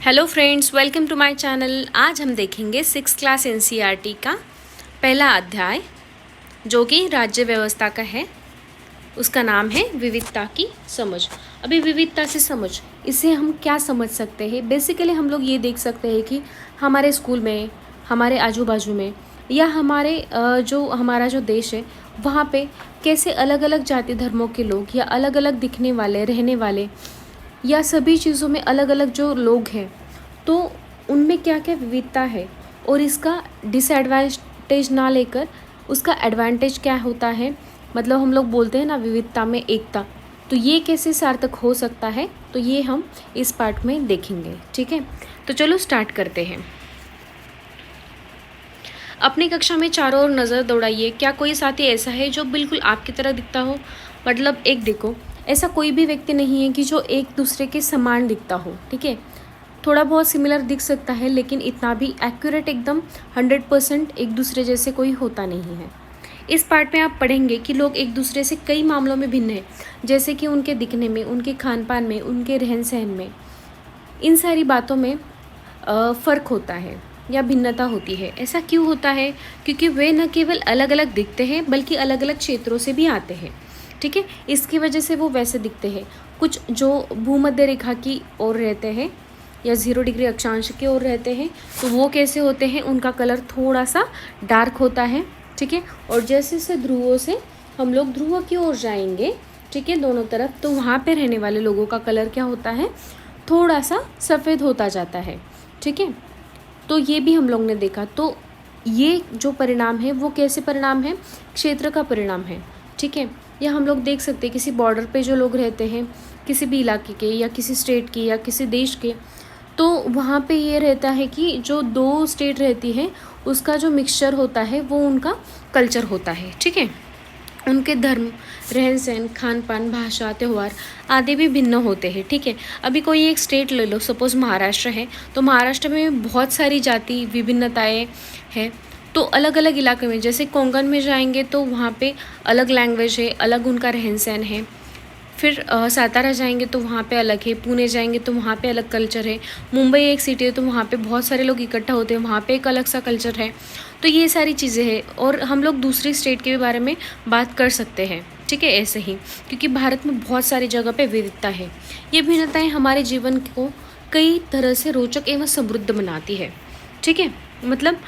Hello friends, welcome to my channel. आज हम देखेंगे 6th क्लास एनसीईआरटी का पहला अध्याय जो कि राज्य व्यवस्था का है। उसका नाम है विविधता की समझ। अभी विविधता से समझ, इसे हम क्या समझ सकते हैं? बेसिकली हम लोग ये देख सकते हैं कि हमारे स्कूल में, हमारे आजू बाजू में या हमारा जो देश है वहाँ पे कैसे अलग अलग जाति धर्मों के लोग या अलग अलग दिखने वाले, रहने वाले या सभी चीज़ों में अलग अलग जो लोग हैं, तो उनमें क्या क्या विविधता है और इसका डिसएडवांटेज ना लेकर उसका एडवांटेज क्या होता है। मतलब हम लोग बोलते हैं ना, विविधता में एकता, तो ये कैसे सार्थक हो सकता है, तो ये हम इस पार्ट में देखेंगे। ठीक है, तो चलो स्टार्ट करते हैं। अपनी कक्षा में चारों ओर नज़र दौड़ाइए। क्या कोई साथी ऐसा है जो बिल्कुल आपकी तरह दिखता हो? मतलब एक देखो, ऐसा कोई भी व्यक्ति नहीं है कि जो एक दूसरे के समान दिखता हो। ठीक है, थोड़ा बहुत सिमिलर दिख सकता है, लेकिन इतना भी एक्यूरेट एकदम 100% एक दूसरे जैसे कोई होता नहीं है। इस पार्ट में आप पढ़ेंगे कि लोग एक दूसरे से कई मामलों में भिन्न हैं, जैसे कि उनके दिखने में, उनके खान पान में, उनके रहन सहन में। इन सारी बातों में फ़र्क होता है या भिन्नता होती है। ऐसा क्यों होता है? क्योंकि वे न केवल अलग अलग दिखते हैं बल्कि अलग अलग क्षेत्रों से भी आते हैं। ठीक है, इसकी वजह से वो वैसे दिखते हैं। कुछ जो भूमध्य रेखा की ओर रहते हैं या 0 डिग्री अक्षांश की ओर रहते हैं, तो वो कैसे होते हैं? उनका कलर थोड़ा सा डार्क होता है। ठीक है, और जैसे जैसे ध्रुवों से हम लोग ध्रुव की ओर जाएंगे, ठीक है, दोनों तरफ, तो वहाँ पे रहने वाले लोगों का कलर क्या होता है? थोड़ा सा सफ़ेद होता जाता है। ठीक है, तो ये भी हम लोग ने देखा। तो ये जो परिणाम है वो कैसे परिणाम है? क्षेत्र का परिणाम है। ठीक है, या हम लोग देख सकते हैं किसी बॉर्डर पे जो लोग रहते हैं, किसी भी इलाके के या किसी स्टेट के या किसी देश के, तो वहाँ पे ये रहता है कि जो 2 स्टेट रहती है उसका जो मिक्सचर होता है वो उनका कल्चर होता है। ठीक है, उनके धर्म, रहन सहन, खान पान, भाषा, त्यौहार आदि भी भिन्न होते हैं। ठीक है, अभी कोई एक स्टेट ले लो, सपोज़ महाराष्ट्र है, तो महाराष्ट्र में बहुत सारी जाति विभिन्नताएं हैं। तो अलग अलग इलाके में, जैसे कोंकण में जाएंगे तो वहाँ पे अलग लैंग्वेज है, अलग उनका रहन सहन है। फिर सातारा जाएंगे तो वहाँ पे अलग है, पुणे जाएंगे तो वहाँ पे अलग कल्चर है, मुंबई एक सिटी है तो वहाँ पे बहुत सारे लोग इकट्ठा होते हैं, वहाँ पे एक अलग सा कल्चर है। तो ये सारी चीज़ें हैं, और हम लोग दूसरी स्टेट के बारे में बात कर सकते हैं। ठीक है, ऐसे ही, क्योंकि भारत में बहुत सारी जगह पे विविधता है। ये भिन्नताएँ हमारे जीवन को कई तरह से रोचक एवं समृद्ध बनाती है। ठीक है, मतलब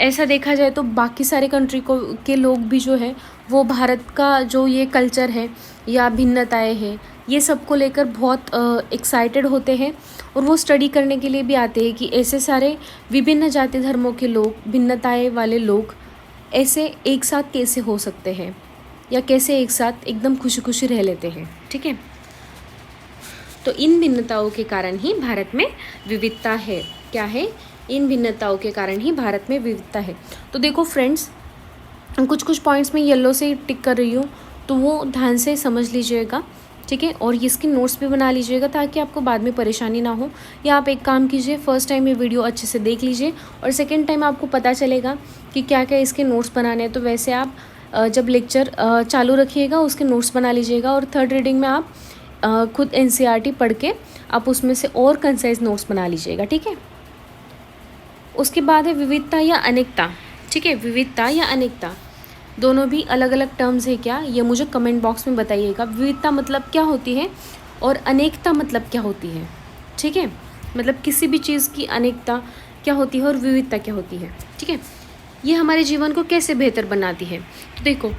ऐसा देखा जाए तो बाकी सारे कंट्री को के लोग भी जो है वो भारत का जो ये कल्चर है या भिन्नताएं हैं, ये सब को लेकर बहुत एक्साइटेड होते हैं, और वो स्टडी करने के लिए भी आते हैं कि ऐसे सारे विभिन्न जाति धर्मों के लोग, भिन्नताएं वाले लोग ऐसे एक साथ कैसे हो सकते हैं या कैसे एक साथ एकदम खुशी खुशी रह लेते हैं। ठीक है, तो इन भिन्नताओं के कारण ही भारत में विविधता है। क्या है? इन भिन्नताओं के कारण ही भारत में विविधता है। तो देखो फ्रेंड्स, कुछ कुछ पॉइंट्स में येलो से टिक कर रही हूँ, तो वो ध्यान से समझ लीजिएगा। ठीक है, और इसकी नोट्स भी बना लीजिएगा ताकि आपको बाद में परेशानी ना हो। या आप एक काम कीजिए, फर्स्ट टाइम ये वीडियो अच्छे से देख लीजिए और सेकेंड टाइम आपको पता चलेगा कि क्या क्या इसके नोट्स बनाने हैं। तो वैसे आप जब लेक्चर चालू रखिएगा उसके नोट्स बना लीजिएगा, और थर्ड रीडिंग में आप खुद एनसीईआरटी पढ़ के आप उसमें से और कंसाइज नोट्स बना लीजिएगा। ठीक है, उसके बाद है विविधता या अनेकता। ठीक है, विविधता या अनेकता दोनों भी अलग अलग टर्म्स है क्या, ये मुझे कमेंट बॉक्स में बताइएगा। विविधता मतलब क्या होती है और अनेकता मतलब क्या होती है? ठीक है, मतलब किसी भी चीज़ की अनेकता क्या होती है और विविधता क्या होती है। ठीक है, ये हमारे जीवन को कैसे बेहतर बनाती है? तो देखो,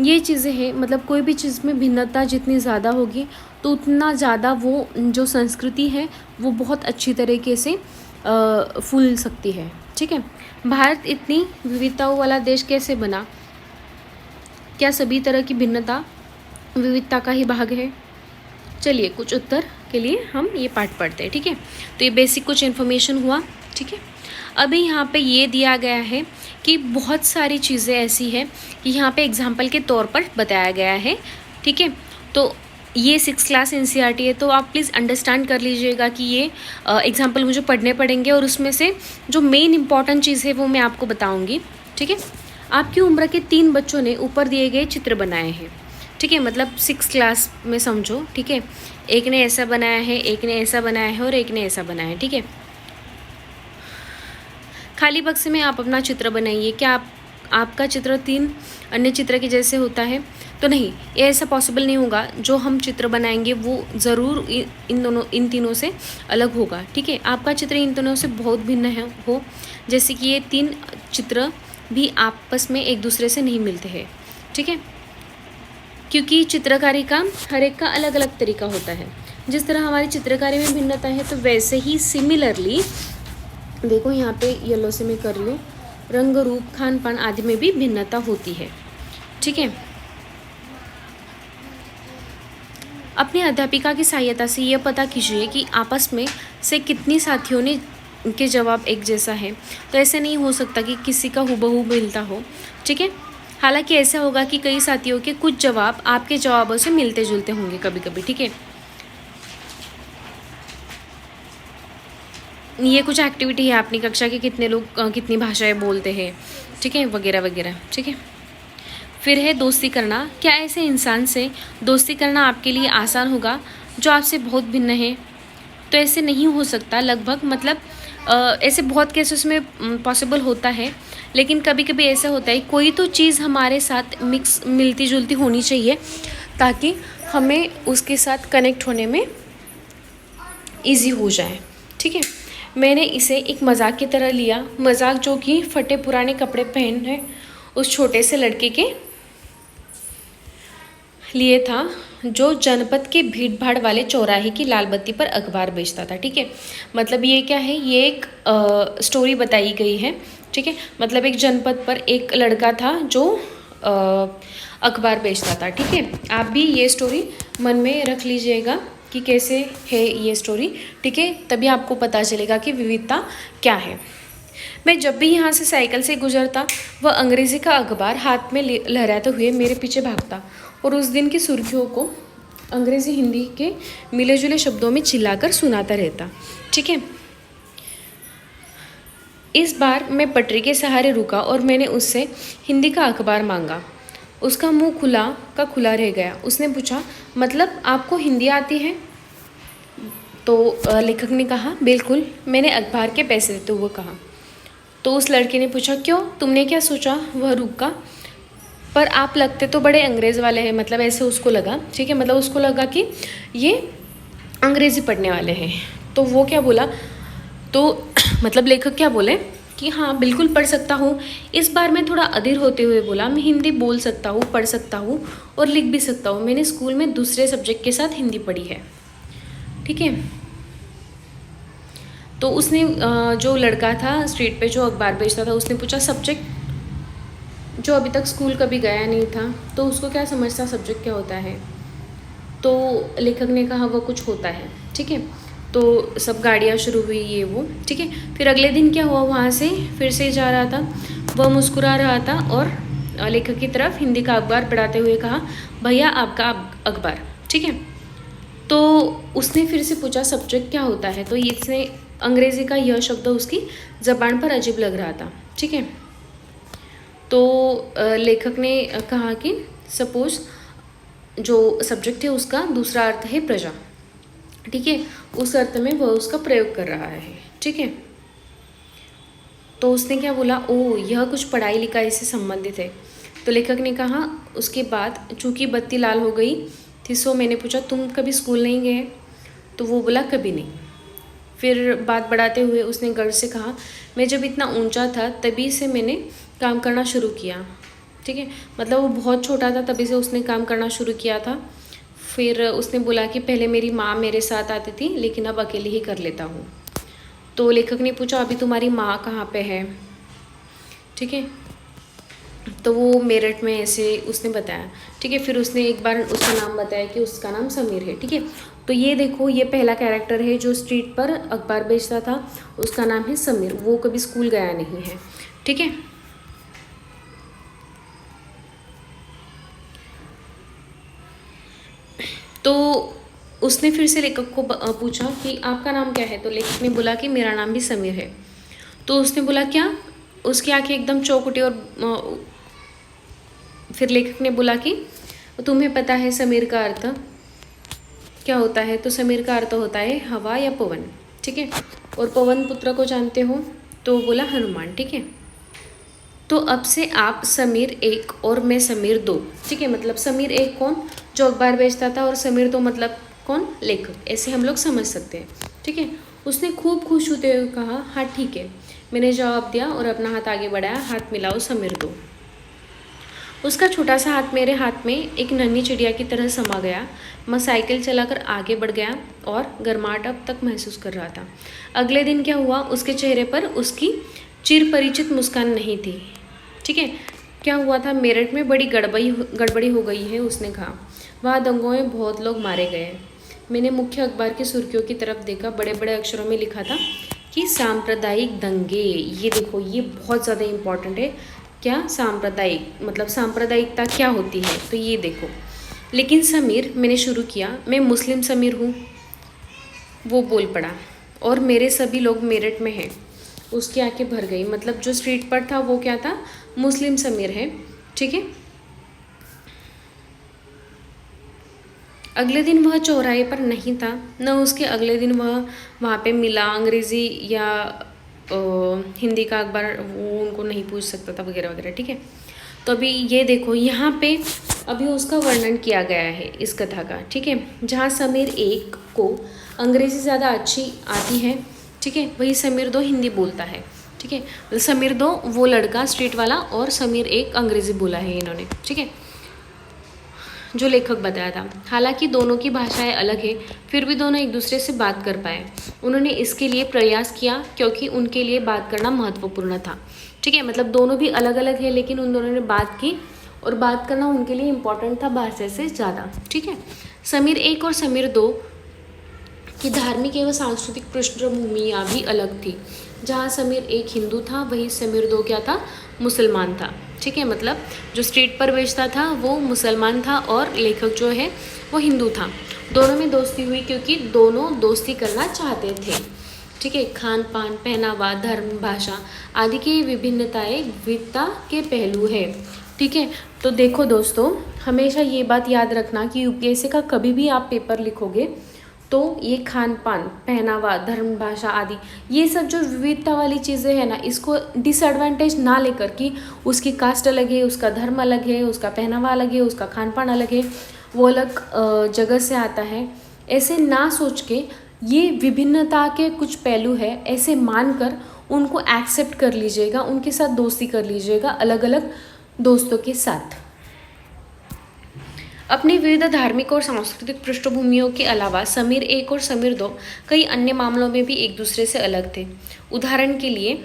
ये चीज़ें हैं, मतलब कोई भी चीज़ में भिन्नता जितनी ज़्यादा होगी तो उतना ज़्यादा वो जो संस्कृति है वो बहुत अच्छी तरीके से फूल सकती है। ठीक है, भारत इतनी विविधताओं वाला देश कैसे बना? क्या सभी तरह की भिन्नता विविधता का ही भाग है? चलिए, कुछ उत्तर के लिए हम ये पाठ पढ़ते हैं। ठीक है, तो ये बेसिक कुछ इन्फॉर्मेशन हुआ। ठीक है, अभी यहाँ पे ये दिया गया है कि बहुत सारी चीज़ें ऐसी हैं कि यहाँ पे एग्जाम्पल के तौर पर बताया गया है। ठीक है, तो ये 6th क्लास एनसीईआरटी है, तो आप प्लीज़ अंडरस्टैंड कर लीजिएगा कि ये एग्जाम्पल मुझे पढ़ने पड़ेंगे, और उसमें से जो मेन इंपॉर्टेंट चीज़ है वो मैं आपको बताऊँगी। ठीक है, आपकी उम्र के 3 बच्चों ने ऊपर दिए गए चित्र बनाए हैं। ठीक है, मतलब 6 क्लास में समझो, ठीक है। एक ने ऐसा बनाया है, एक ने ऐसा बनाया है और एक ने ऐसा बनाया है, ठीक है। खाली बक्से में आप अपना चित्र बनाइए। क्या आपका चित्र 3 अन्य चित्र के जैसे होता है? तो नहीं, ये ऐसा पॉसिबल नहीं होगा। जो हम चित्र बनाएंगे वो ज़रूर इन तीनों से अलग होगा, ठीक है। आपका चित्र इन तीनों से बहुत भिन्न हो, जैसे कि ये 3 चित्र भी आपस में एक दूसरे से नहीं मिलते हैं, ठीक है, क्योंकि चित्रकारी का हर एक का अलग अलग तरीका होता है। जिस तरह हमारी चित्रकारी में भिन्नता है, तो वैसे ही सिमिलरली देखो यहाँ पे येलो से मैं कर रही हूँ, रंग रूप खान पान आदि में भी भिन्नता होती है, ठीक है। अपनी अध्यापिका की सहायता से यह पता कीजिए कि आपस में से कितनी साथियों ने के जवाब एक जैसा है। तो ऐसे नहीं हो सकता कि किसी का हुबहू मिलता हो, ठीक है। हालांकि ऐसा होगा कि कई साथियों के कुछ जवाब आपके जवाबों से मिलते जुलते होंगे कभी कभी, ठीक है। ये कुछ एक्टिविटी है अपनी कक्षा के, कितने लोग कितनी भाषाएं बोलते हैं, ठीक है, वगैरह वगैरह, ठीक है। फिर है दोस्ती करना। क्या ऐसे इंसान से दोस्ती करना आपके लिए आसान होगा जो आपसे बहुत भिन्न है? तो ऐसे नहीं हो सकता लगभग, मतलब ऐसे बहुत केसेस में पॉसिबल होता है, लेकिन कभी कभी ऐसा होता है कोई तो चीज़ हमारे साथ मिलती जुलती होनी चाहिए ताकि हमें उसके साथ कनेक्ट होने में ईजी हो जाए, ठीक है। मैंने इसे एक मजाक की तरह लिया, मजाक जो कि फटे पुराने कपड़े पहने उस छोटे से लड़के के लिए था जो जनपद के भीड़ भाड़ वाले चौराहे की लाल बत्ती पर अखबार बेचता था, ठीक है। मतलब ये क्या है, ये एक स्टोरी बताई गई है, ठीक है। मतलब एक जनपद पर एक लड़का था जो अखबार बेचता था, ठीक है। आप भी ये स्टोरी मन में रख लीजिएगा कि कैसे है ये स्टोरी, ठीक है। तभी आपको पता चलेगा कि विविधता क्या है। मैं जब भी यहाँ से साइकिल से गुजरता, वह अंग्रेज़ी का अखबार हाथ में लहराते हुए मेरे पीछे भागता और उस दिन की सुर्खियों को अंग्रेज़ी हिंदी के मिले जुले शब्दों में चिल्लाकर सुनाता रहता, ठीक है। इस बार मैं पटरी के सहारे रुका और मैंने उससे हिंदी का अखबार मांगा। उसका मुंह खुला रह गया। उसने पूछा, मतलब आपको हिंदी आती है? तो लेखक ने कहा, बिल्कुल, मैंने अखबार के पैसे देते हुए कहा। तो उस लड़के ने पूछा, क्यों, तुमने क्या सोचा? वह रुका, पर आप लगते तो बड़े अंग्रेज़ वाले हैं, मतलब ऐसे उसको लगा, ठीक है। मतलब उसको लगा कि ये अंग्रेज़ी पढ़ने वाले हैं। तो वो क्या बोला, तो मतलब लेखक क्या बोले कि हाँ बिल्कुल पढ़ सकता हूँ। इस बार मैं थोड़ा अधीर होते हुए बोला, मैं हिंदी बोल सकता हूँ, पढ़ सकता हूँ और लिख भी सकता हूँ। मैंने स्कूल में दूसरे सब्जेक्ट के साथ हिंदी पढ़ी है, ठीक है। तो उसने जो लड़का था स्ट्रीट पे जो अखबार बेचता था, उसने पूछा, सब्जेक्ट? जो अभी तक स्कूल कभी गया नहीं था तो उसको क्या समझता सब्जेक्ट क्या होता है? तो लेखक ने कहा, वो कुछ होता है, ठीक है। तो सब गाड़ियाँ शुरू हुई ये वो, ठीक है। फिर अगले दिन क्या हुआ, वहाँ से फिर से जा रहा था, वह मुस्कुरा रहा था और लेखक की तरफ हिंदी का अखबार पढ़ाते हुए कहा, भैया आपका अखबार, ठीक है। तो उसने फिर से पूछा, सब्जेक्ट क्या होता है? तो इसने अंग्रेज़ी का यह शब्द उसकी ज़बान पर अजीब लग रहा था, ठीक है। तो लेखक ने कहा कि सपोज जो सब्जेक्ट है उसका दूसरा अर्थ है प्रजा, ठीक है, उस अर्थ में वह उसका प्रयोग कर रहा है, ठीक है। तो उसने क्या बोला, ओ यह कुछ पढ़ाई लिखाई से संबंधित है। तो लेखक ने कहा, उसके बाद चूँकि बत्ती लाल हो गई थी, सो मैंने पूछा, तुम कभी स्कूल नहीं गए? तो वो बोला, कभी नहीं। फिर बात बढ़ाते हुए उसने गर्व से कहा, मैं जब इतना ऊंचा था तभी से मैंने काम करना शुरू किया, ठीक है। मतलब वो बहुत छोटा था तभी से उसने काम करना शुरू किया था। फिर उसने बोला कि पहले मेरी माँ मेरे साथ आती थी, लेकिन अब अकेले ही कर लेता हूँ। तो लेखक ने पूछा, अभी तुम्हारी माँ कहाँ पे है? ठीक है, तो वो मेरठ में ऐसे उसने बताया, ठीक है। फिर उसने एक बार उसका नाम बताया कि उसका नाम समीर है, ठीक है। तो ये देखो, ये पहला कैरेक्टर है जो स्ट्रीट पर अखबार बेचता था, उसका नाम है समीर। वो कभी स्कूल गया नहीं है, ठीक है। तो उसने फिर से लेखक को पूछा कि आपका नाम क्या है? तो लेखक ने बोला कि मेरा नाम भी समीर है। तो उसने बोला, क्या? उसकी आंखें एकदम चौंक उठी और फिर लेखक ने बोला कि तुम्हें पता है समीर का अर्थ क्या होता है? तो समीर का अर्थ होता है हवा या पवन, ठीक है। और पवन पुत्र को जानते हो? तो बोला हनुमान, ठीक है। तो अब से आप समीर एक और मैं समीर दो, ठीक है। मतलब समीर एक कौन? जो अखबार बेचता था, और समीर दो मतलब कौन? लेखक। ऐसे हम लोग समझ सकते हैं, ठीक है। उसने खूब खुश होते हुए कहा, हाँ ठीक है। मैंने जवाब दिया और अपना हाथ आगे बढ़ाया, हाथ मिलाओ समीर दो। उसका छोटा सा हाथ मेरे हाथ में एक नन्ही चिड़िया की तरह समा गया। मैं साइकिल चलाकर आगे बढ़ गया और गर्माहट अब तक महसूस कर रहा था। अगले दिन क्या हुआ? उसके चेहरे पर उसकी चिर परिचित मुस्कान नहीं थी, ठीक है। क्या हुआ था? मेरठ में बड़ी गड़बड़ी हो गई है, उसने कहा। वहाँ दंगों में बहुत लोग मारे गए। मैंने मुख्य अखबार की सुर्खियों की तरफ देखा। बड़े बड़े अक्षरों में लिखा था कि सांप्रदायिक दंगे। ये देखो, ये बहुत ज़्यादा इम्पोर्टेंट है। क्या? सांप्रदायिक, मतलब सांप्रदायिकता क्या होती है? तो ये देखो। लेकिन समीर, मैंने शुरू किया, मैं मुस्लिम समीर हूँ, वो बोल पड़ा, और मेरे सभी लोग मेरठ में हैं। उसकी आंखें भर गई। मतलब जो स्ट्रीट पर था वो क्या था? मुस्लिम समीर है, ठीक है। अगले दिन वह चौराहे पर नहीं था, न उसके अगले दिन वह वहाँ पे मिला। अंग्रेज़ी या हिंदी का अखबार वो उनको नहीं पूछ सकता था, वगैरह वगैरह, ठीक है। तो अभी ये देखो, यहाँ पे अभी उसका वर्णन किया गया है इस कथा का, ठीक है। जहाँ समीर एक को अंग्रेज़ी ज़्यादा अच्छी आती है, ठीक है, वही समीर दो हिंदी बोलता है, ठीक है। समीर दो वो लड़का स्ट्रीट वाला, और समीर एक अंग्रेज़ी बोला है इन्होंने, ठीक है, जो लेखक बताया था। हालांकि दोनों की भाषाएं अलग है, फिर भी दोनों एक दूसरे से बात कर पाए। उन्होंने इसके लिए प्रयास किया क्योंकि उनके लिए बात करना महत्वपूर्ण था, ठीक है। मतलब दोनों भी अलग अलग है, लेकिन उन दोनों ने बात की, और बात करना उनके लिए इम्पोर्टेंट था भाषा से ज़्यादा, ठीक है। समीर एक और समीर दो की धार्मिक एवं सांस्कृतिक पृष्ठभूमियाँ भी अलग थी। जहाँ समीर एक हिंदू था, वही समीर दो क्या था? मुसलमान था, ठीक है। मतलब जो स्ट्रीट पर बेचता था वो मुसलमान था, और लेखक जो है वो हिंदू था। दोनों में दोस्ती हुई क्योंकि दोनों दोस्ती करना चाहते थे, ठीक है। खान पान, पहनावा, धर्म, भाषा आदि की विभिन्नताएं विविधता के पहलू है, ठीक है। तो देखो दोस्तों, हमेशा ये बात याद रखना कि यूपीएससी का कभी भी आप पेपर लिखोगे तो ये खान पान, पहनावा, धर्म, भाषा आदि, ये सब जो विविधता वाली चीज़ें हैं ना, इसको डिसएडवांटेज ना लेकर कि उसकी कास्ट अलग है, उसका धर्म अलग है, उसका पहनावा अलग है, उसका खान पान अलग है, वो अलग जगह से आता है, ऐसे ना सोच के ये विभिन्नता के कुछ पहलू है ऐसे मानकर उनको एक्सेप्ट कर लीजिएगा, उनके साथ दोस्ती कर लीजिएगा, अलग अलग दोस्तों के साथ। अपनी विविध धार्मिक और सांस्कृतिक पृष्ठभूमियों के अलावा समीर एक और समीर दो कई अन्य मामलों में भी एक दूसरे से अलग थे। उदाहरण के लिए,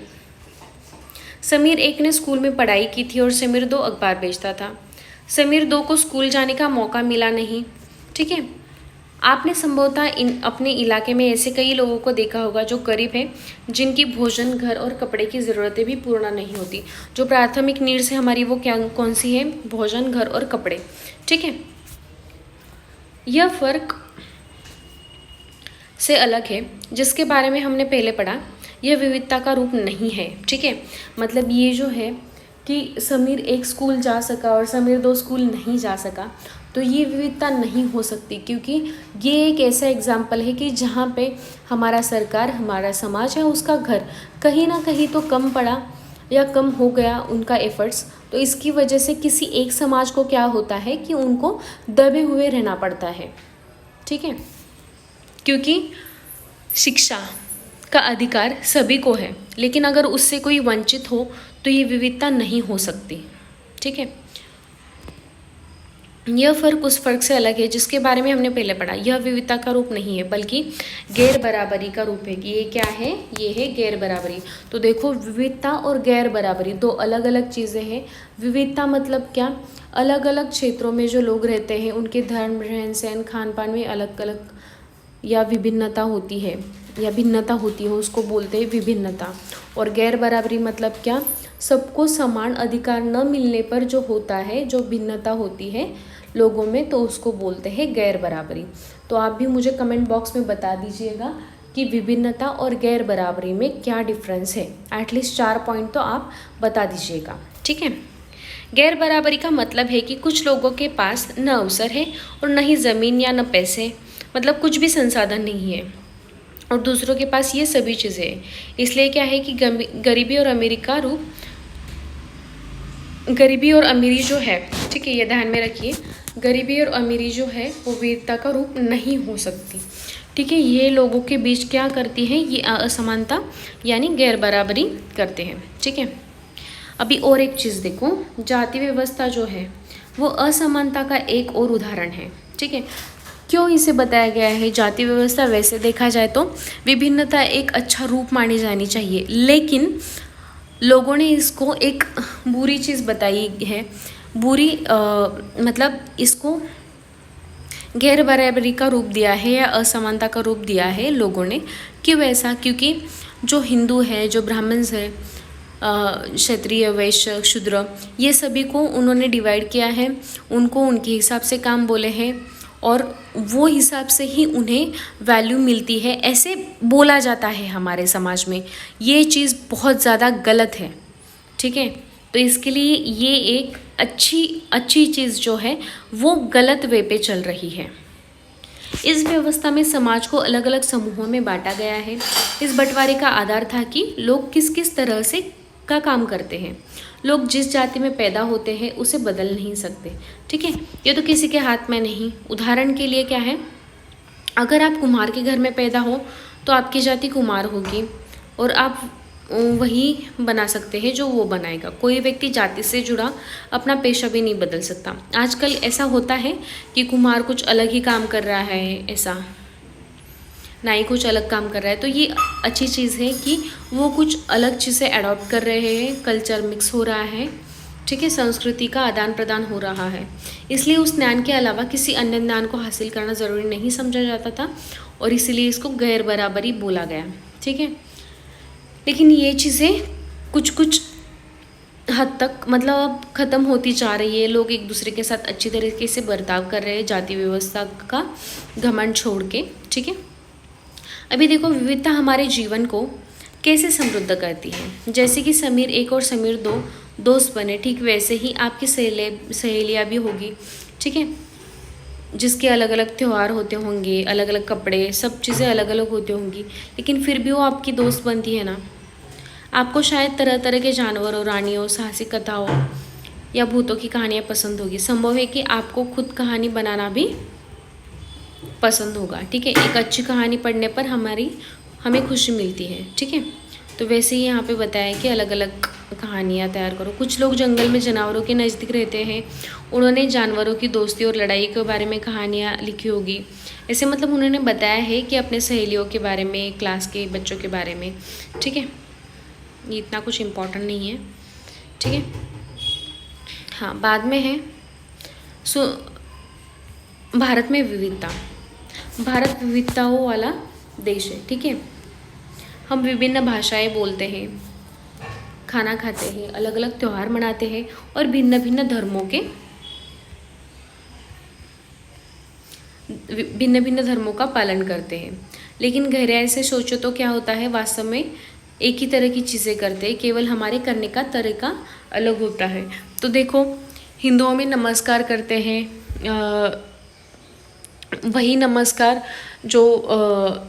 समीर एक ने स्कूल में पढ़ाई की थी और समीर दो अखबार बेचता था। समीर दो को स्कूल जाने का मौका मिला नहीं, ठीक है। आपने संभवतः अपने इलाके में ऐसे कई लोगों को देखा होगा जो गरीब हैं, जिनकी भोजन, घर और कपड़े की ज़रूरतें भी पूर्ण नहीं होती। जो प्राथमिक नीड्स है हमारी, वो क्या कौन सी है? भोजन, घर और कपड़े, ठीक है। यह फर्क से अलग है जिसके बारे में हमने पहले पढ़ा, यह विविधता का रूप नहीं है, ठीक है। मतलब ये जो है कि समीर एक स्कूल जा सका और समीर दो स्कूल नहीं जा सका, तो ये विविधता नहीं हो सकती, क्योंकि ये एक ऐसा एग्जाम्पल है कि जहाँ पे हमारा सरकार, हमारा समाज है, उसका घर कहीं ना कहीं तो कम पड़ा या कम हो गया उनका एफर्ट्स, तो इसकी वजह से किसी एक समाज को क्या होता है कि उनको दबे हुए रहना पड़ता है, ठीक है। क्योंकि शिक्षा का अधिकार सभी को है, लेकिन अगर उससे कोई वंचित हो तो ये विविधता नहीं हो सकती, ठीक है। यह फ़र्क उस फ़र्क से अलग है जिसके बारे में हमने पहले पढ़ा। यह विविधता का रूप नहीं है बल्कि गैर बराबरी का रूप है। कि ये क्या है? ये है गैर बराबरी। तो देखो, विविधता और गैर बराबरी दो अलग अलग चीज़ें हैं। विविधता मतलब क्या? अलग अलग क्षेत्रों में जो लोग रहते हैं उनके धर्म, रहन सहन, खान पान में अलग अलग या विभिन्नता होती है या भिन्नता होती है, उसको बोलते हैं विभिन्नता। और गैर बराबरी मतलब क्या? सबको समान अधिकार न मिलने पर जो होता है, जो भिन्नता होती है लोगों में, तो उसको बोलते हैं गैर बराबरी। तो आप भी मुझे कमेंट बॉक्स में बता दीजिएगा कि विभिन्नता और गैर बराबरी में क्या डिफरेंस है। एटलीस्ट 4 पॉइंट तो आप बता दीजिएगा, ठीक है। गैर बराबरी का मतलब है कि कुछ लोगों के पास न अवसर है और न ही ज़मीन या न पैसे, मतलब कुछ भी संसाधन नहीं है, और दूसरों के पास ये सभी चीज़ें हैं। इसलिए क्या है कि गरीबी और अमीरी का रूप, गरीबी और अमीरी जो है, ठीक है, ये ध्यान में रखिए, गरीबी और अमीरी जो है वो वीरता का रूप नहीं हो सकती। ठीक है, ये लोगों के बीच क्या करती है, ये असमानता यानी गैर बराबरी करते हैं। ठीक है, अभी और एक चीज़ देखो, जाति व्यवस्था जो है वो असमानता का एक और उदाहरण है। ठीक है, क्यों इसे बताया गया है? जाति व्यवस्था वैसे देखा जाए तो विभिन्नता एक अच्छा रूप मानी जानी चाहिए, लेकिन लोगों ने इसको एक बुरी चीज़ बताई है। बुरी मतलब इसको गैर बराबरी का रूप दिया है या असमानता का रूप दिया है लोगों ने। क्यों ऐसा? क्योंकि जो हिंदू है, जो ब्राह्मण है, क्षत्रिय, वैश्य, शूद्र, ये सभी को उन्होंने डिवाइड किया है, उनको उनके हिसाब से काम बोले हैं और वो हिसाब से ही उन्हें वैल्यू मिलती है, ऐसे बोला जाता है हमारे समाज में। ये चीज़ बहुत ज़्यादा गलत है। ठीक है, तो इसके लिए ये एक अच्छी चीज़ जो है वो गलत वे पे चल रही है। इस व्यवस्था में समाज को अलग अलग समूहों में बांटा गया है। इस बंटवारे का आधार था कि लोग किस किस तरह से का काम करते हैं। लोग जिस जाति में पैदा होते हैं उसे बदल नहीं सकते। ठीक है, ये तो किसी के हाथ में नहीं। उदाहरण के लिए क्या है, अगर आप कुम्हार के घर में पैदा हो तो आपकी जाति कुम्हार होगी और आप वही बना सकते हैं जो वो बनाएगा। कोई व्यक्ति जाति से जुड़ा अपना पेशा भी नहीं बदल सकता। आजकल ऐसा होता है कि कुम्हार कुछ अलग ही काम कर रहा है, ऐसा नाई कुछ अलग काम कर रहा है, तो ये अच्छी चीज़ है कि वो कुछ अलग चीज़ें अडॉप्ट कर रहे हैं, कल्चर मिक्स हो रहा है। ठीक है, संस्कृति का आदान प्रदान हो रहा है। इसलिए उस ज्ञान के अलावा किसी अन्य ज्ञान को हासिल करना ज़रूरी नहीं समझा जाता था और इसीलिए इसको गैर बराबरी बोला गया। ठीक है, लेकिन ये चीज़ें कुछ हद तक मतलब अब ख़त्म होती जा रही है। लोग एक दूसरे के साथ अच्छी तरीके से बर्ताव कर रहे हैं, जाति व्यवस्था का घमंड छोड़ के। ठीक है, अभी देखो, विविधता हमारे जीवन को कैसे समृद्ध करती है। जैसे कि समीर एक और समीर दो दोस्त बने, ठीक वैसे ही आपकी सहेलियाँ भी होगी। ठीक है, जिसके अलग अलग त्यौहार होते होंगे, अलग अलग कपड़े, सब चीज़ें अलग अलग होती होंगी, लेकिन फिर भी वो आपकी दोस्त बनती है ना। आपको शायद तरह तरह के जानवरों, रानियों, साहसिक कथाओं या भूतों की कहानियाँ पसंद होगी। संभव है कि आपको खुद कहानी बनाना भी पसंद होगा। ठीक है, एक अच्छी कहानी पढ़ने पर हमें खुशी मिलती है। ठीक है, तो वैसे ही यहाँ पे बताया है कि अलग अलग कहानियाँ तैयार करो। कुछ लोग जंगल में जानवरों के नज़दीक रहते हैं, उन्होंने जानवरों की दोस्ती और लड़ाई के बारे में कहानियाँ लिखी होगी। ऐसे मतलब उन्होंने बताया है कि अपने सहेलियों के बारे में, क्लास के बच्चों के बारे में। ठीक है, ये इतना कुछ इम्पोर्टेंट नहीं है। ठीक है, हाँ, बाद में है भारत में विविधता। भारत विविधताओं वाला देश है। ठीक है, हम विभिन्न भाषाएं बोलते हैं, खाना खाते हैं, अलग अलग त्यौहार मनाते हैं और भिन्न भिन्न धर्मों का पालन करते हैं। लेकिन गहराई से सोचो तो क्या होता है, वास्तव में एक ही तरह की चीज़ें करते हैं, केवल हमारे करने का तरीका अलग होता है। तो देखो, हिंदुओं में नमस्कार करते हैं, वही नमस्कार जो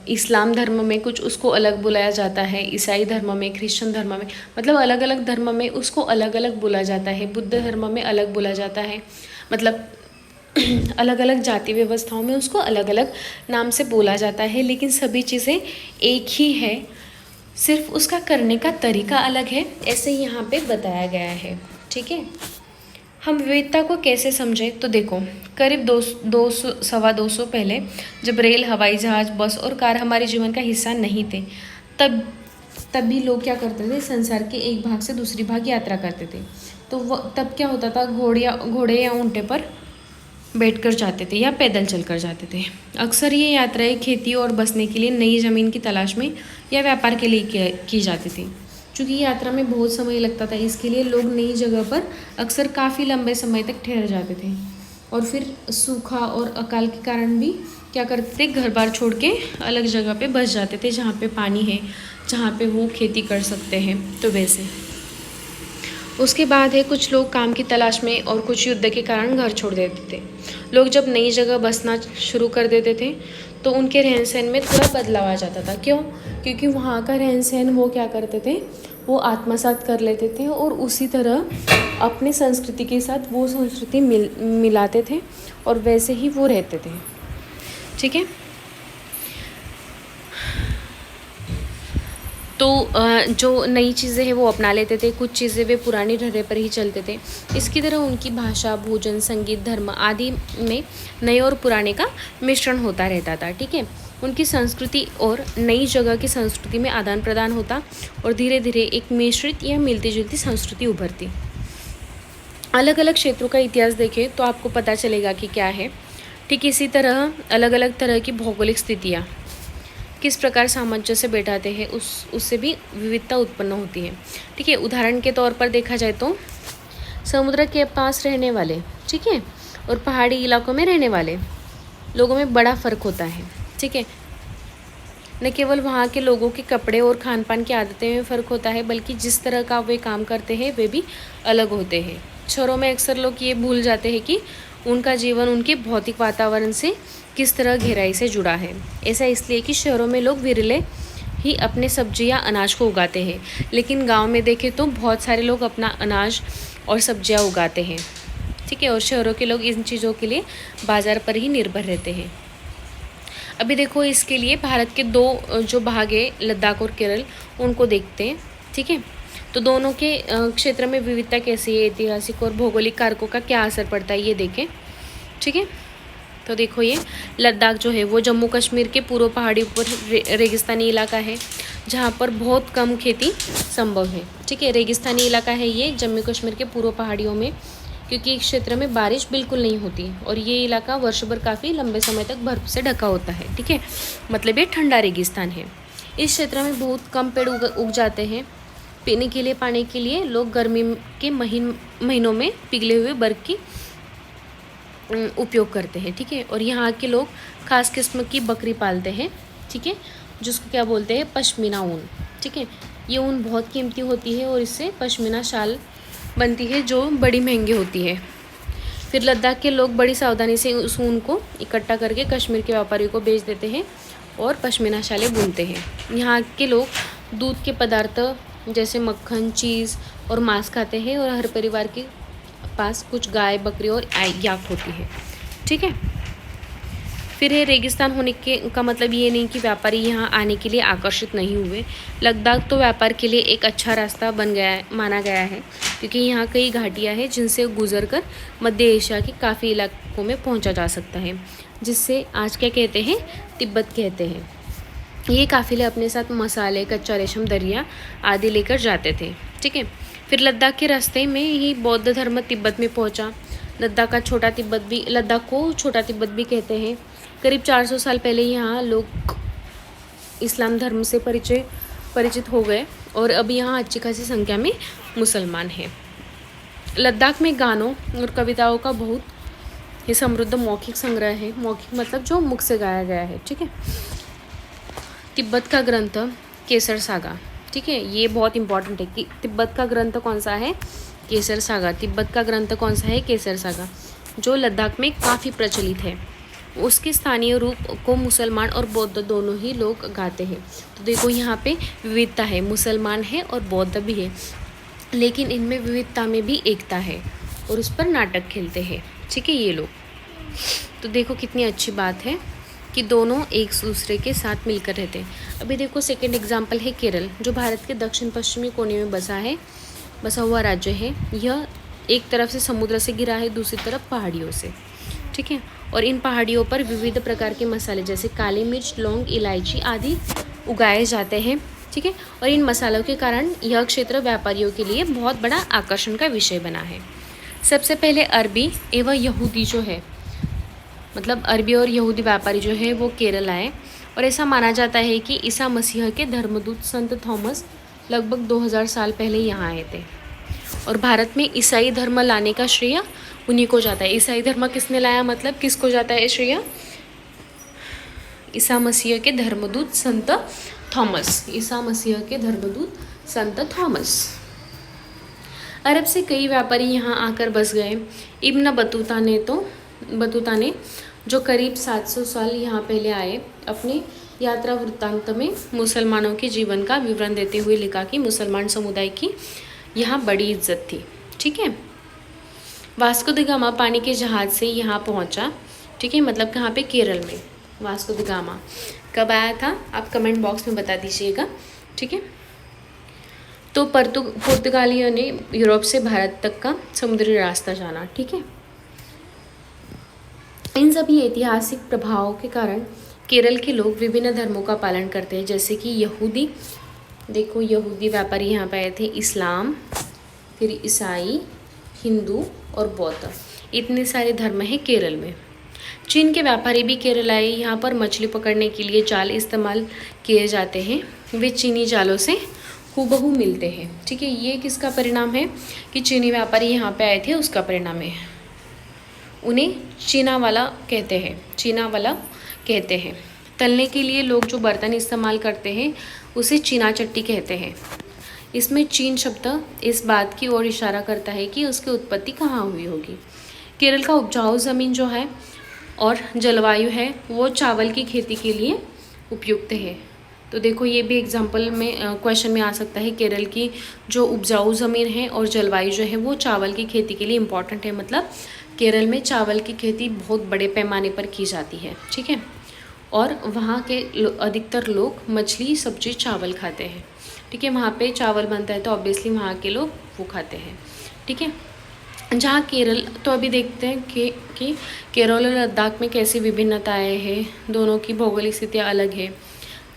इस्लाम धर्म में कुछ उसको अलग बुलाया जाता है, ईसाई धर्म में, क्रिश्चियन धर्म में, मतलब अलग अलग धर्म में उसको अलग अलग बोला जाता है। बुद्ध धर्म में अलग बोला जाता है, मतलब अलग अलग जाति व्यवस्थाओं में उसको अलग अलग नाम से बोला जाता है, लेकिन सभी चीज़ें एक ही है, सिर्फ उसका करने का तरीका अलग है। ऐसे ही यहाँ पे बताया गया है। ठीक है, हम विविधता को कैसे समझें? तो देखो, करीब 200 पहले जब रेल, हवाई जहाज़, बस और कार हमारे जीवन का हिस्सा नहीं थे, तब भी लोग क्या करते थे, संसार के एक भाग से दूसरी भाग यात्रा करते थे। तो तब क्या होता था, घोड़े या ऊँटे पर बैठकर जाते थे या पैदल चलकर जाते थे। अक्सर ये यात्राएं खेती और बसने के लिए, नई ज़मीन की तलाश में या व्यापार के लिए की जाती थी। चूँकि यात्रा में बहुत समय लगता था, इसके लिए लोग नई जगह पर अक्सर काफ़ी लंबे समय तक ठहर जाते थे और फिर सूखा और अकाल के कारण भी क्या करते थे, घर बार छोड़ के अलग जगह पे बस जाते थे, जहाँ पे पानी है, जहाँ पे वो खेती कर सकते हैं। तो वैसे उसके बाद है कुछ लोग काम की तलाश में और कुछ युद्ध के कारण घर छोड़ देते थे। लोग जब नई जगह बसना शुरू कर देते थे तो उनके रहन सहन में थोड़ा बदलाव आ जाता था। क्यों? क्योंकि वहाँ का रहन सहन वो क्या करते थे, वो आत्मसात कर लेते थे और उसी तरह अपनी संस्कृति के साथ वो संस्कृति मिलाते थे और वैसे ही वो रहते थे। ठीक है। तो जो नई चीज़ें हैं वो अपना लेते थे, कुछ चीज़ें वे पुरानी ढर्रे पर ही चलते थे। इसकी तरह उनकी भाषा, भोजन, संगीत, धर्म आदि में नए और पुराने का मिश्रण होता रहता था। ठीक है। उनकी संस्कृति और नई जगह की संस्कृति में आदान प्रदान होता और धीरे धीरे एक मिश्रित या मिलती जुलती संस्कृति उभरती। अलग अलग क्षेत्रों का इतिहास देखें तो आपको पता चलेगा कि क्या है। ठीक इसी तरह अलग अलग तरह की भौगोलिक स्थितियाँ किस प्रकार सामंजस्य बैठाते हैं उससे भी विविधता उत्पन्न होती है। ठीक है। उदाहरण के तौर पर देखा जाए तो समुद्र के पास रहने वाले, ठीक है, और पहाड़ी इलाकों में रहने वाले लोगों में बड़ा फ़र्क होता है। ठीक है। न केवल वहाँ के लोगों के कपड़े और खान पान की आदतें में फ़र्क होता है, बल्कि जिस तरह का वे काम करते हैं वे भी अलग होते हैं। शहरों में अक्सर लोग ये भूल जाते हैं कि उनका जीवन उनके भौतिक वातावरण से किस तरह गहराई से जुड़ा है। ऐसा इसलिए कि शहरों में लोग विरले ही अपने सब्जी या अनाज को उगाते हैं, लेकिन गांव में देखें तो बहुत सारे लोग अपना अनाज और सब्जियां उगाते हैं। ठीक है। और शहरों के लोग इन चीज़ों के लिए बाज़ार पर ही निर्भर रहते हैं। अभी देखो, इसके लिए भारत के दो जो भाग है, लद्दाख और केरल, उनको देखते हैं। ठीक है। तो दोनों के क्षेत्र में विविधता कैसी है, ऐतिहासिक और भौगोलिक कारकों का क्या असर पड़ता है, ये देखें। ठीक है। तो देखो, ये लद्दाख जो है वो जम्मू कश्मीर के पूर्व पहाड़ी पर रेगिस्तानी इलाका है जहाँ पर बहुत कम खेती संभव है। ठीक है। रेगिस्तानी इलाका है ये जम्मू कश्मीर के पूर्व पहाड़ियों में, क्योंकि इस क्षेत्र में बारिश बिल्कुल नहीं होती और ये इलाका वर्ष भर काफ़ी लंबे समय तक बर्फ से ढका होता है। ठीक है। मतलब ये ठंडा रेगिस्तान है। इस क्षेत्र में बहुत कम पेड़ उग जाते हैं। पीने के लिए, पानी के लिए लोग गर्मी के महीनों में पिघले हुए बर्फ की उपयोग करते हैं। ठीक है। और यहाँ के लोग खास किस्म की बकरी पालते हैं। ठीक है। जिसको क्या बोलते हैं, पश्मीना ऊन। ठीक है। ये ऊन बहुत कीमती होती है और इससे पश्मीना शाल बनती है जो बड़ी महंगी होती है। फिर लद्दाख के लोग बड़ी सावधानी से उस ऊन को इकट्ठा करके कश्मीर के व्यापारियों को बेच देते हैं और पश्मीना शालें बुनते हैं। यहाँ के लोग दूध के पदार्थ जैसे मक्खन, चीज़ और मांस खाते हैं और हर परिवार के पास कुछ गाय, बकरी और याक होती है। ठीक है। फिर है रेगिस्तान होने का मतलब ये नहीं कि व्यापारी यहाँ आने के लिए आकर्षित नहीं हुए। लद्दाख तो व्यापार के लिए एक अच्छा रास्ता बन गया है, माना गया है, क्योंकि यहाँ कई घाटियाँ हैं जिनसे गुजरकर मध्य एशिया के काफ़ी इलाकों में पहुँचा जा सकता है, जिससे आज क्या कहते हैं, तिब्बत कहते हैं। ये काफ़िले अपने साथ मसाले, कच्चा रेशम, दरिया आदि लेकर जाते थे। ठीक है। फिर लद्दाख के रास्ते में ही बौद्ध धर्म तिब्बत में पहुंचा। लद्दाख को छोटा तिब्बत भी कहते हैं। करीब 400 साल पहले यहाँ लोग इस्लाम धर्म से परिचित हो गए और अब यहाँ अच्छी खासी संख्या में मुसलमान हैं। लद्दाख में गानों और कविताओं का बहुत ही समृद्ध मौखिक संग्रह है। मौखिक मतलब जो मुख से गाया गया है। ठीक है। तिब्बत का ग्रंथ केसर सागा। ठीक है। ये बहुत इंपॉर्टेंट है कि तिब्बत का ग्रंथ कौन सा है, केसर सागा। तिब्बत का ग्रंथ कौन सा है, केसर सागा, जो लद्दाख में काफ़ी प्रचलित है। उसके स्थानीय रूप को मुसलमान और बौद्ध दोनों ही लोग गाते हैं। तो देखो, यहाँ पे विविधता है, मुसलमान है और बौद्ध भी है, लेकिन इनमें विविधता में भी एकता है और उस पर नाटक खेलते हैं। ठीक है, ये लोग। तो देखो कितनी अच्छी बात है कि दोनों एक दूसरे के साथ मिलकर रहते हैं। अभी देखो, सेकंड एग्जाम्पल है केरल, जो भारत के दक्षिण पश्चिमी कोने में बसा हुआ राज्य है। यह एक तरफ से समुद्र से घिरा है, दूसरी तरफ पहाड़ियों से। ठीक है। और इन पहाड़ियों पर विविध प्रकार के मसाले जैसे काली मिर्च, लौंग, इलायची आदि उगाए जाते हैं। ठीक है। और इन मसालों के कारण यह क्षेत्र व्यापारियों के लिए बहुत बड़ा आकर्षण का विषय बना है। सबसे पहले अरबी एवं यहूदी जो है, मतलब अरबी और यहूदी व्यापारी जो है वो केरल आए, और ऐसा माना जाता है कि ईसा मसीह के धर्मदूत संत थॉमस लगभग 2000 साल पहले यहाँ आए थे। और भारत में ईसाई धर्म लाने का श्रेय उन्हीं को जाता है। ईसाई धर्म किसने लाया, मतलब किसको जाता है श्रेय? ईसा मसीह के धर्मदूत संत थॉमस। ईसा मसीह के धर्मदूत संत थॉमस। अरब से कई व्यापारी यहाँ आकर बस गए। इब्न बतूता ने जो करीब 700 साल यहाँ पहले आए, अपने यात्रा वृत्तांत में मुसलमानों के जीवन का विवरण देते हुए लिखा कि मुसलमान समुदाय की यहाँ बड़ी इज्जत थी। ठीक है। वास्को द गामा पानी के जहाज़ से यहाँ पहुँचा। ठीक है, मतलब कहाँ पे? केरल में। वास्को द गामा कब आया था आप कमेंट बॉक्स में बता दीजिएगा। ठीक है। तो पुर्तगालियों ने यूरोप से भारत तक का समुद्री रास्ता जाना। ठीक है। इन सभी ऐतिहासिक प्रभावों के कारण केरल के लोग विभिन्न धर्मों का पालन करते हैं, जैसे कि यहूदी, देखो यहूदी व्यापारी यहाँ पे आए थे, इस्लाम, फिर ईसाई, हिंदू और बौद्ध, इतने सारे धर्म हैं केरल में। चीन के व्यापारी भी केरल आए। यहाँ पर मछली पकड़ने के लिए जाल इस्तेमाल किए जाते हैं, वे चीनी जालों से हूबहू मिलते हैं। ठीक है, ये किसका परिणाम है कि चीनी व्यापारी यहाँ पे आए थे, उसका परिणाम है। उन्हें चीना वाला कहते हैं। तलने के लिए लोग जो बर्तन इस्तेमाल करते हैं उसे चीना चट्टी कहते हैं। इसमें चीन शब्द इस बात की ओर इशारा करता है कि उसकी उत्पत्ति कहाँ हुई होगी। केरल का उपजाऊ ज़मीन जो है और जलवायु है वो चावल की खेती के लिए उपयुक्त है। तो देखो ये भी एग्जाम्पल में क्वेश्चन में आ सकता है। केरल की जो उपजाऊ ज़मीन है और जलवायु जो है वो चावल की खेती के लिए इम्पॉर्टेंट है, मतलब केरल में चावल की खेती बहुत बड़े पैमाने पर की जाती है। ठीक है, और वहाँ के अधिकतर लोग मछली, सब्जी, चावल खाते हैं। ठीक है, वहाँ पे चावल बनता है तो ऑब्वियसली वहाँ के लोग वो खाते हैं। ठीक है, जहाँ केरल, तो अभी देखते हैं कि केरल और लद्दाख में कैसी भिन्नताएँ हैं, दोनों की भौगोलिक स्थितियाँ अलग है,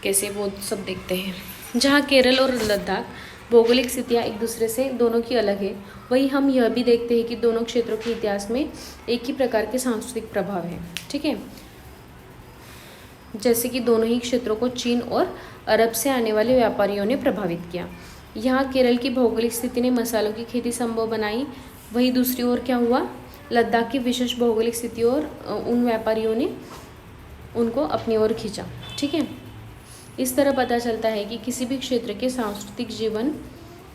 कैसे वो सब देखते हैं। जहाँ केरल और लद्दाख भौगोलिक स्थितियाँ एक दूसरे से दोनों की अलग है, वहीं हम यह भी देखते हैं कि दोनों क्षेत्रों के इतिहास में एक ही प्रकार के सांस्कृतिक प्रभाव हैं। ठीक है, जैसे कि दोनों ही क्षेत्रों को चीन और अरब से आने वाले व्यापारियों ने प्रभावित किया। यहाँ केरल की भौगोलिक स्थिति ने मसालों की खेती संभव बनाई, वहीं दूसरी ओर क्या हुआ, लद्दाख की विशेष भौगोलिक स्थिति और उन व्यापारियों ने उनको अपनी ओर खींचा। ठीक है, इस तरह पता चलता है कि किसी भी क्षेत्र के सांस्कृतिक जीवन,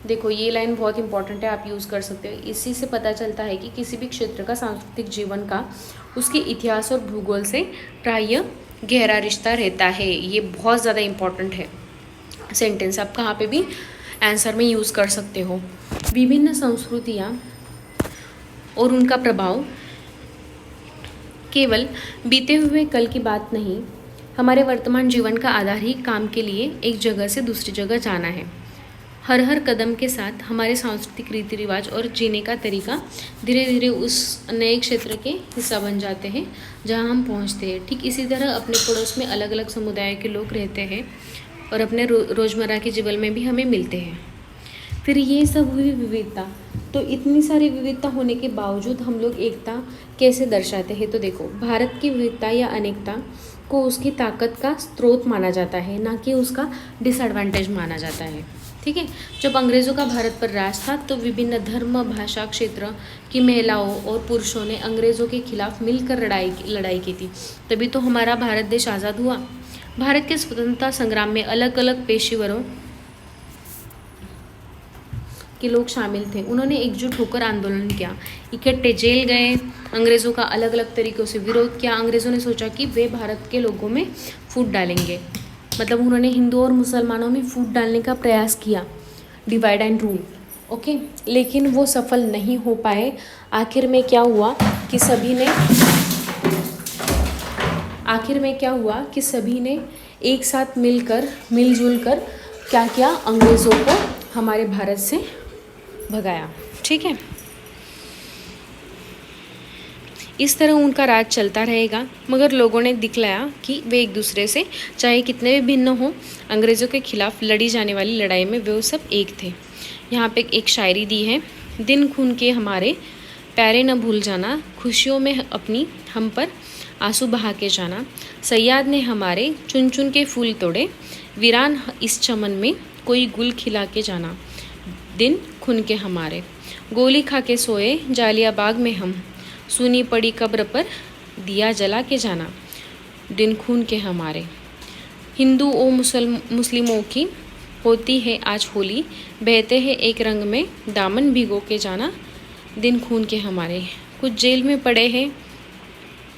देखो ये लाइन बहुत इंपॉर्टेंट है, आप यूज़ कर सकते हो। इसी से पता चलता है कि किसी भी क्षेत्र का सांस्कृतिक जीवन का उसके इतिहास और भूगोल से प्रायः गहरा रिश्ता रहता है। ये बहुत ज़्यादा इम्पॉर्टेंट है सेंटेंस, आप कहाँ पे भी आंसर में यूज़ कर सकते हो। विभिन्न संस्कृतियाँ और उनका प्रभाव केवल बीते हुए कल की बात नहीं, हमारे वर्तमान जीवन का आधार ही काम के लिए एक जगह से दूसरी जगह जाना है। हर कदम के साथ हमारे सांस्कृतिक रीति रिवाज और जीने का तरीका धीरे धीरे उस नए क्षेत्र के हिस्सा बन जाते हैं जहां हम पहुंचते हैं। ठीक इसी तरह अपने पड़ोस में अलग अलग समुदाय के लोग रहते हैं और अपने रोज़मर्रा के जीवन में भी हमें मिलते हैं। फिर ये सब हुई विविधता। तो इतनी सारी विविधता होने के बावजूद हम लोग एकता कैसे दर्शाते हैं? तो देखो, भारत की विविधता या अनेकता को उसकी ताकत का स्रोत माना जाता है, ना कि उसका डिसएडवांटेज माना जाता है। ठीक है, जब अंग्रेज़ों का भारत पर राज था तो विभिन्न धर्म, भाषा, क्षेत्र की महिलाओं और पुरुषों ने अंग्रेज़ों के खिलाफ मिलकर लड़ाई की थी, तभी तो हमारा भारत देश आज़ाद हुआ। भारत के स्वतंत्रता संग्राम में अलग अलग पेशेवरों के लोग शामिल थे। उन्होंने एकजुट होकर आंदोलन किया, इकट्ठे जेल गए, अंग्रेज़ों का अलग अलग तरीक़ों से विरोध किया। अंग्रेज़ों ने सोचा कि वे भारत के लोगों में फूट डालेंगे, मतलब उन्होंने हिंदुओं और मुसलमानों में फूट डालने का प्रयास किया, डिवाइड एंड रूल। ओके, लेकिन वो सफल नहीं हो पाए। आखिर में क्या हुआ कि सभी ने एक साथ मिलजुल कर क्या किया, अंग्रेज़ों को हमारे भारत से भगाया। ठीक है, इस तरह उनका राज चलता रहेगा, मगर लोगों ने दिखलाया कि वे एक दूसरे से चाहे कितने भी भिन्न हों, अंग्रेज़ों के खिलाफ लड़ी जाने वाली लड़ाई में वे सब एक थे। यहाँ पे एक शायरी दी है, दिन खून के हमारे प्यारे न भूल जाना, खुशियों में अपनी हम पर आंसू बहा के जाना, सयाद ने हमारे चुन चुन के फूल तोड़े, वीरान इस चमन में कोई गुल खिला के जाना, दिन खून के हमारे, गोली खा के सोए जालियाबाग में हम, सुनी पड़ी कब्र पर दिया जला के जाना, दिन खून के हमारे। हिंदू और मुस्लिमों की होती है आज होली, बहते हैं एक रंग में, दामन भिगो के जाना, दिन खून के हमारे। कुछ जेल में पड़े हैं,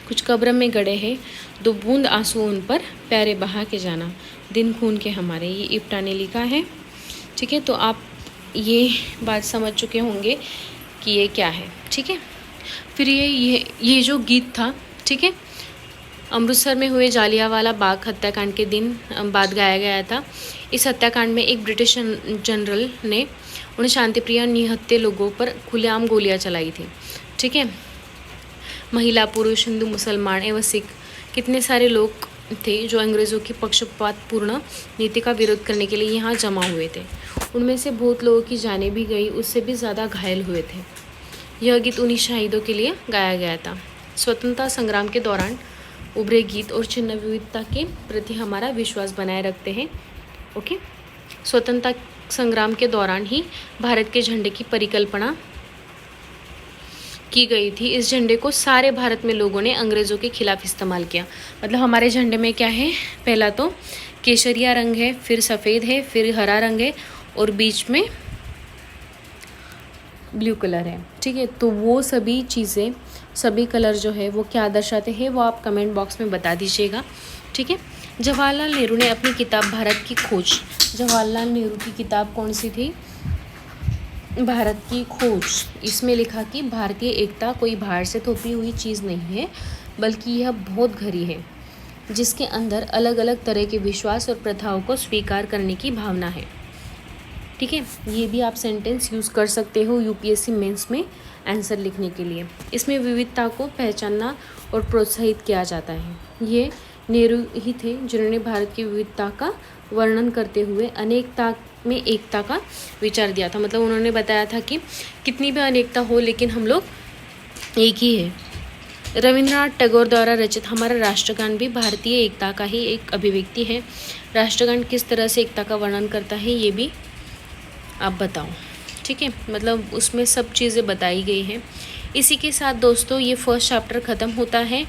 कुछ कब्र में गड़े हैं, 2 बूंद आंसू उन पर प्यारे बहा के जाना, दिन खून के हमारे। ये इप्टा ने लिखा है। ठीक है, तो आप ये बात समझ चुके होंगे कि ये क्या है। ठीक है, फिर ये जो गीत था, ठीक है, अमृतसर में हुए जालियांवाला बाग हत्याकांड के दिन बाद गाया गया था। इस हत्याकांड में एक ब्रिटिश जनरल ने उन्हें शांतिप्रिय निहत्थे लोगों पर खुलेआम गोलियां चलाई थी। ठीक है, महिला, पुरुष, हिंदू, मुसलमान एवं सिख, कितने सारे लोग थे जो अंग्रेज़ों की पक्षपातपूर्ण नीति का विरोध करने के लिए यहाँ जमा हुए थे। उनमें से बहुत लोगों की जानें भी गई, उससे भी ज़्यादा घायल हुए थे। यह गीत उन्हीं शहीदों के लिए गाया गया था। स्वतंत्रता संग्राम के दौरान उभरे गीत और चिन्ह विविधता के प्रति हमारा विश्वास बनाए रखते हैं। ओके, स्वतंत्रता संग्राम के दौरान ही भारत के झंडे की परिकल्पना की गई थी। इस झंडे को सारे भारत में लोगों ने अंग्रेज़ों के खिलाफ इस्तेमाल किया। मतलब हमारे झंडे में क्या है, पहला तो केसरिया रंग है, फिर सफ़ेद है, फिर हरा रंग है और बीच में ब्लू कलर है। ठीक है, तो वो सभी चीज़ें, सभी कलर जो है वो क्या दर्शाते हैं वो आप कमेंट बॉक्स में बता दीजिएगा। ठीक है, जवाहरलाल नेहरू ने अपनी किताब भारत की खोज, जवाहरलाल नेहरू की किताब कौन सी थी, भारत की खोज, इसमें लिखा कि भारतीय एकता कोई बाहर से थोपी हुई चीज़ नहीं है, बल्कि यह बहुत घरी है जिसके अंदर अलग अलग तरह के विश्वास और प्रथाओं को स्वीकार करने की भावना है। ठीक है, ये भी आप सेंटेंस यूज़ कर सकते हो यूपीएससी मेंस में आंसर लिखने के लिए। इसमें विविधता को पहचानना और प्रोत्साहित किया जाता है। ये नेहरू ही थे जिन्होंने भारत की विविधता का वर्णन करते हुए अनेकता में एकता का विचार दिया था। मतलब उन्होंने बताया था कि कितनी भी अनेकता हो लेकिन हम लोग एक ही है। रविंद्रनाथ टैगोर द्वारा रचित हमारा राष्ट्रगान भी भारतीय एकता का ही एक अभिव्यक्ति है। राष्ट्रगान किस तरह से एकता का वर्णन करता है ये भी आप बताओ। ठीक है, मतलब उसमें सब चीज़ें बताई गई हैं। इसी के साथ दोस्तों ये फर्स्ट चैप्टर ख़त्म होता है।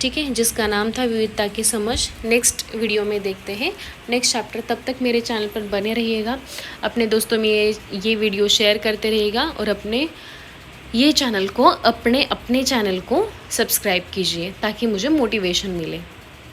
ठीक है, जिसका नाम था विविधता की समझ। नेक्स्ट वीडियो में देखते हैं नेक्स्ट चैप्टर। तब तक मेरे चैनल पर बने रहिएगा, अपने दोस्तों में ये वीडियो शेयर करते रहिएगा और अपने चैनल को सब्सक्राइब कीजिए ताकि मुझे मोटिवेशन मिले।